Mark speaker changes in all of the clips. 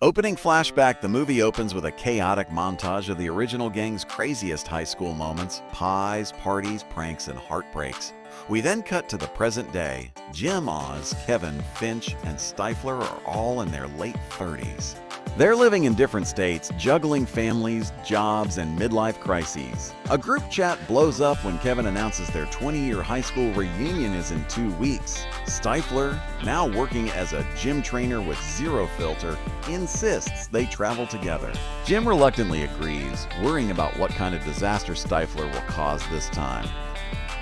Speaker 1: Opening flashback, the movie opens with a chaotic montage of the original gang's craziest high school moments: pies, parties, pranks, and heartbreaks. We then cut to the present day. Jim, Oz, Kevin, Finch, and Stifler are all in their late 30s. They're living in different states, juggling families, jobs, and midlife crises. A group chat blows up when Kevin announces their 20-year high school reunion is in 2 weeks. Stifler, now working as a gym trainer with zero filter, insists they travel together. Jim reluctantly agrees, worrying about what kind of disaster Stifler will cause this time.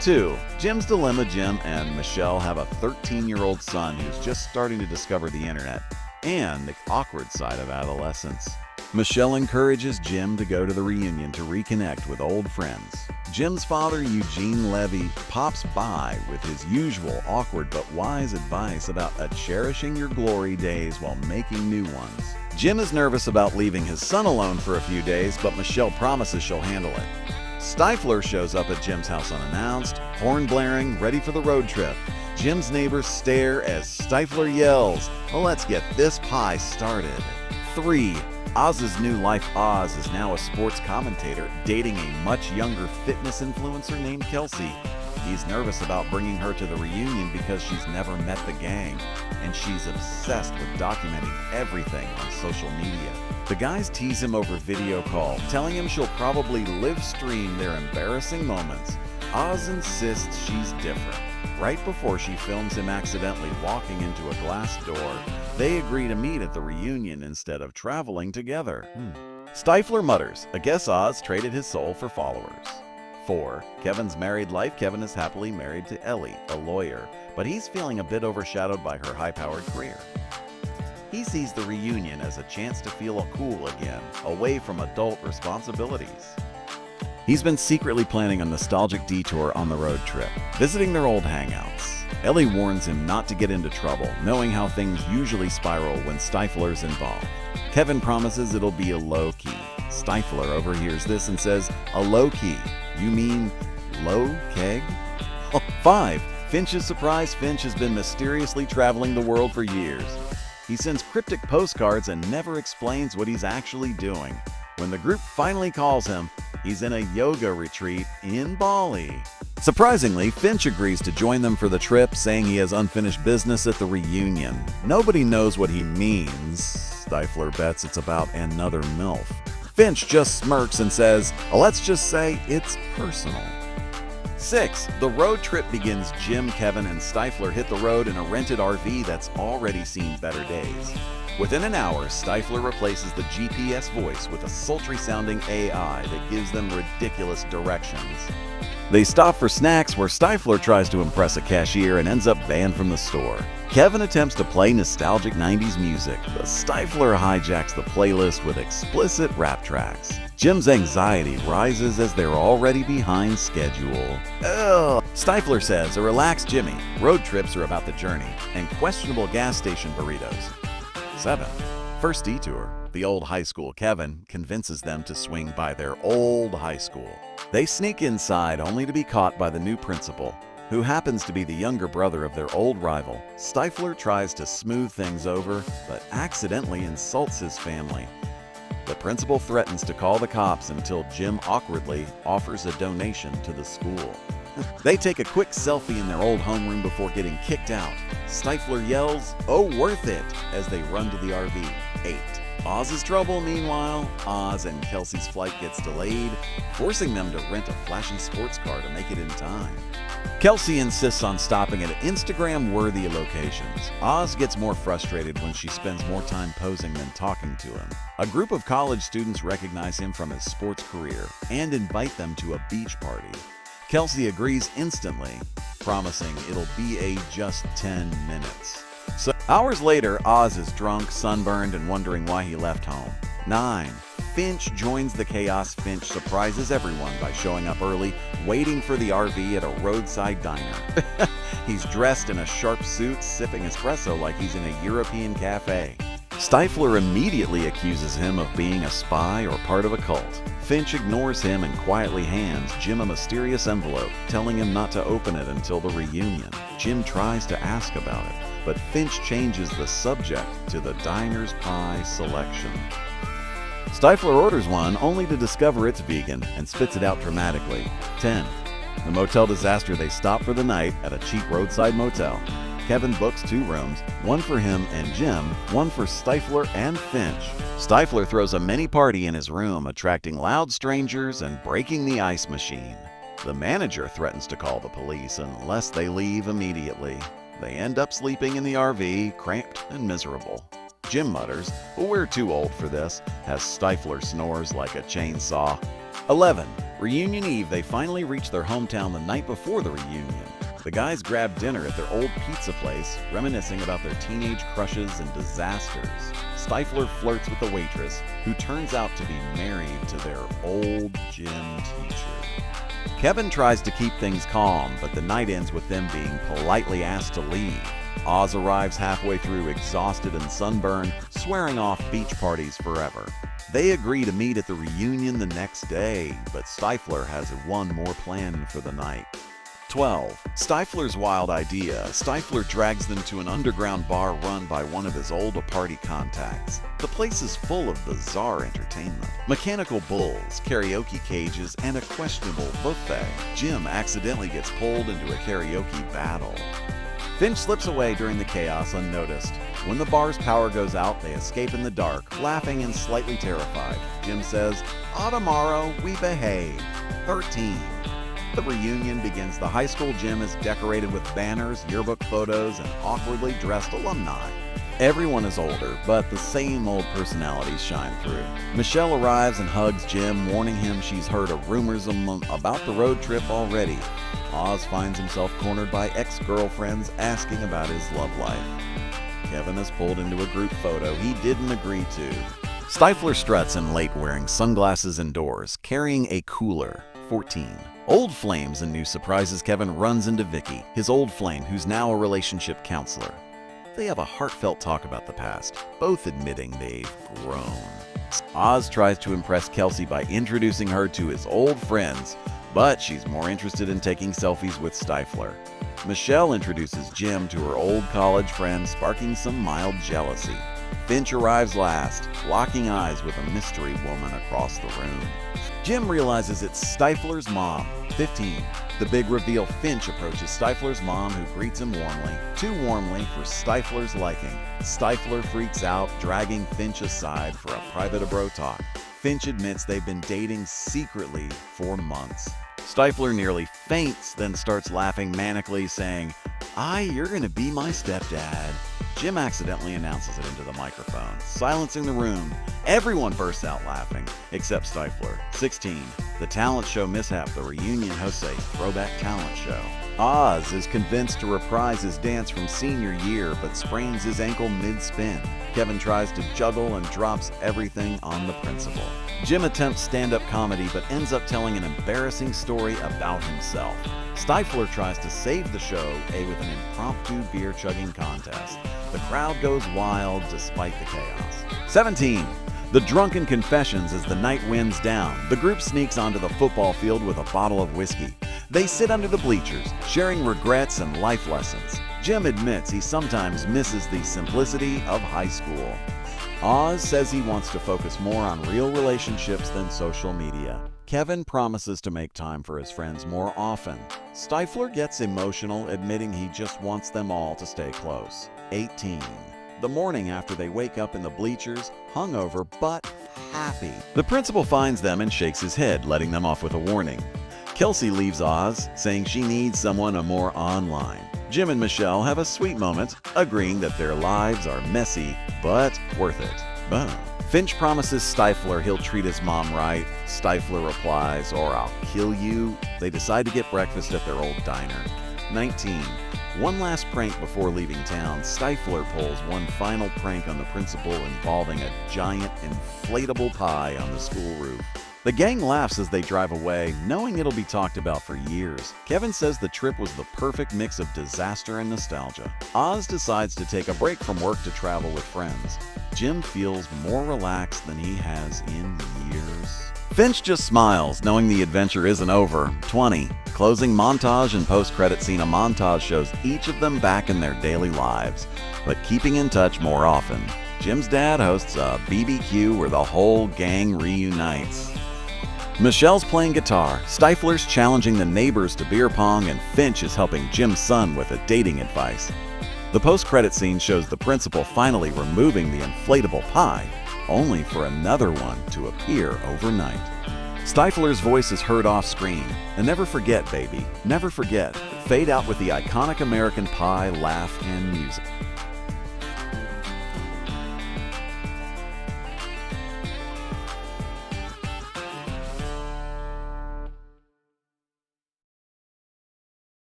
Speaker 1: 2. Jim's dilemma. Jim and Michelle have a 13-year-old son who's just starting to discover the internet and the awkward side of adolescence. Michelle encourages Jim to go to the reunion to reconnect with old friends. Jim's father, Eugene Levy, pops by with his usual awkward but wise advice about cherishing your glory days while making new ones. Jim is nervous about leaving his son alone for a few days, but Michelle promises she'll handle it. Stifler shows up at Jim's house unannounced, horn blaring, ready for the road trip. Jim's neighbors stare as Stifler yells, "Let's get this pie started." 3. Oz's new life. Oz is now a sports commentator, dating a much younger fitness influencer named Kelsey. He's nervous about bringing her to the reunion because she's never met the gang, and she's obsessed with documenting everything on social media. The guys tease him over video call, telling him she'll probably live stream their embarrassing moments. Oz insists she's different. Right before she films him accidentally walking into a glass door, they agree to meet at the reunion instead of traveling together. Stifler mutters, "I guess Oz traded his soul for followers." 4. Kevin's married life. Kevin is happily married to Ellie, a lawyer, but he's feeling a bit overshadowed by her high-powered career. He sees the reunion as a chance to feel cool again, away from adult responsibilities. He's been secretly planning a nostalgic detour on the road trip, visiting their old hangouts. Ellie warns him not to get into trouble, knowing how things usually spiral when Stifler's involved. Kevin promises it'll be a low-key. Stifler overhears this and says, "A low-key? You mean low keg?" 5. Finch is surprised. Finch has been mysteriously traveling the world for years. He sends cryptic postcards and never explains what he's actually doing. When the group finally calls him, he's in a yoga retreat in Bali. Surprisingly, Finch agrees to join them for the trip, saying he has unfinished business at the reunion. Nobody knows what he means. Stifler bets it's about another MILF. Finch just smirks and says, "Let's just say it's personal." 6. The road trip begins. Jim, Kevin, and Stifler hit the road in a rented RV that's already seen better days. Within an hour, Stifler replaces the GPS voice with a sultry-sounding AI that gives them ridiculous directions. They stop for snacks where Stifler tries to impress a cashier and ends up banned from the store. Kevin attempts to play nostalgic 90s music, but Stifler hijacks the playlist with explicit rap tracks. Jim's anxiety rises as they're already behind schedule. Ugh. Stifler says, "Relax, Jimmy. Road trips are about the journey and questionable gas station burritos." 7. First detour. The old high school. Kevin convinces them to swing by their old high school. They sneak inside only to be caught by the new principal, who happens to be the younger brother of their old rival. Stifler tries to smooth things over, but accidentally insults his family. The principal threatens to call the cops until Jim awkwardly offers a donation to the school. They take a quick selfie in their old homeroom before getting kicked out. Stifler yells, "Oh, worth it," as they run to the RV. 8. Oz's trouble. Meanwhile, Oz and Kelsey's flight gets delayed, forcing them to rent a flashy sports car to make it in time. Kelsey insists on stopping at Instagram-worthy locations. Oz gets more frustrated when she spends more time posing than talking to him. A group of college students recognize him from his sports career and invite them to a beach party. Kelsey agrees instantly, promising it'll be just 10 minutes. So, hours later, Oz is drunk, sunburned, and wondering why he left home. 9. Finch joins the chaos. Finch surprises everyone by showing up early, waiting for the RV at a roadside diner. He's dressed in a sharp suit, sipping espresso like he's in a European cafe. Stifler immediately accuses him of being a spy or part of a cult. Finch ignores him and quietly hands Jim a mysterious envelope, telling him not to open it until the reunion. Jim tries to ask about it, but Finch changes the subject to the diner's pie selection. Stifler orders one only to discover it's vegan and spits it out dramatically. 10. The motel disaster, they stop for the night at a cheap roadside motel. Kevin books 2 rooms, one for him and Jim, one for Stifler and Finch. Stifler throws a mini party in his room, attracting loud strangers and breaking the ice machine. The manager threatens to call the police unless they leave immediately. They end up sleeping in the RV, cramped and miserable. Jim mutters, "We're too old for this," as Stifler snores like a chainsaw. 11. Reunion Eve, they finally reach their hometown the night before the reunion. The guys grab dinner at their old pizza place, reminiscing about their teenage crushes and disasters. Stifler flirts with the waitress, who turns out to be married to their old gym teacher. Kevin tries to keep things calm, but the night ends with them being politely asked to leave. Oz arrives halfway through, exhausted and sunburned, swearing off beach parties forever. They agree to meet at the reunion the next day, but Stifler has one more plan for the night. 12. Stifler's wild idea. Stifler drags them to an underground bar run by one of his old party contacts. The place is full of bizarre entertainment. Mechanical bulls, karaoke cages, and a questionable buffet. Jim accidentally gets pulled into a karaoke battle. Finch slips away during the chaos unnoticed. When the bar's power goes out, they escape in the dark, laughing and slightly terrified. Jim says, "Ah, tomorrow we behave." 13. The reunion begins. The high school gym is decorated with banners, yearbook photos, and awkwardly dressed alumni. Everyone is older, but the same old personalities shine through. Michelle arrives and hugs Jim, warning him she's heard rumors about the road trip already. Oz finds himself cornered by ex-girlfriends asking about his love life. Kevin is pulled into a group photo he didn't agree to. Stifler struts in late wearing sunglasses indoors, carrying a cooler. 14. Old flames and new surprises. Kevin runs into Vicky, his old flame, who's now a relationship counselor. They have a heartfelt talk about the past, both admitting they've grown. Oz tries to impress Kelsey by introducing her to his old friends, but she's more interested in taking selfies with Stifler. Michelle introduces Jim to her old college friend, sparking some mild jealousy. Finch arrives last, locking eyes with a mystery woman across the room. Jim realizes it's Stifler's mom. 15. The big reveal. Finch approaches Stifler's mom, who greets him warmly, too warmly for Stifler's liking. Stifler freaks out, dragging Finch aside for a private bro talk. Finch admits they've been dating secretly for months. Stifler nearly faints, then starts laughing manically, saying, "You're gonna be my stepdad." Jim accidentally announces it into the microphone, silencing the room. Everyone bursts out laughing, except Stifler. 16. The talent show mishap. The reunion hosts a throwback talent show. Oz is convinced to reprise his dance from senior year, but sprains his ankle mid-spin. Kevin tries to juggle and drops everything on the principal. Jim attempts stand-up comedy, but ends up telling an embarrassing story about himself. Stifler tries to save the show with an impromptu beer-chugging contest. The crowd goes wild despite the chaos. 17. The drunken confessions. As the night winds down, the group sneaks onto the football field with a bottle of whiskey. They sit under the bleachers, sharing regrets and life lessons. Jim admits he sometimes misses the simplicity of high school. Oz says he wants to focus more on real relationships than social media. Kevin promises to make time for his friends more often. Stifler gets emotional, admitting he just wants them all to stay close. 18. The morning after, they wake up in the bleachers, hungover but happy. The principal finds them and shakes his head, letting them off with a warning. Kelsey leaves Oz, saying she needs someone more online. Jim and Michelle have a sweet moment, agreeing that their lives are messy but worth it. Boom. Finch promises Stifler he'll treat his mom right. Stifler replies, "Or I'll kill you." They decide to get breakfast at their old diner. 19. One last prank before leaving town. Stifler pulls one final prank on the principal involving a giant inflatable pie on the school roof. The gang laughs as they drive away, knowing it'll be talked about for years. Kevin says the trip was the perfect mix of disaster and nostalgia. Oz decides to take a break from work to travel with friends. Jim feels more relaxed than he has in years. Finch just smiles, knowing the adventure isn't over. 20. Closing montage and post-credit scene. A montage shows each of them back in their daily lives, but keeping in touch more often. Jim's dad hosts a BBQ where the whole gang reunites. Michelle's playing guitar, Stifler's challenging the neighbors to beer pong, and Finch is helping Jim's son with a dating advice. The post-credit scene shows the principal finally removing the inflatable pie, only for another one to appear overnight. Stifler's voice is heard off-screen. And never forget, baby, never forget. Fade out with the iconic American Pie laugh and music.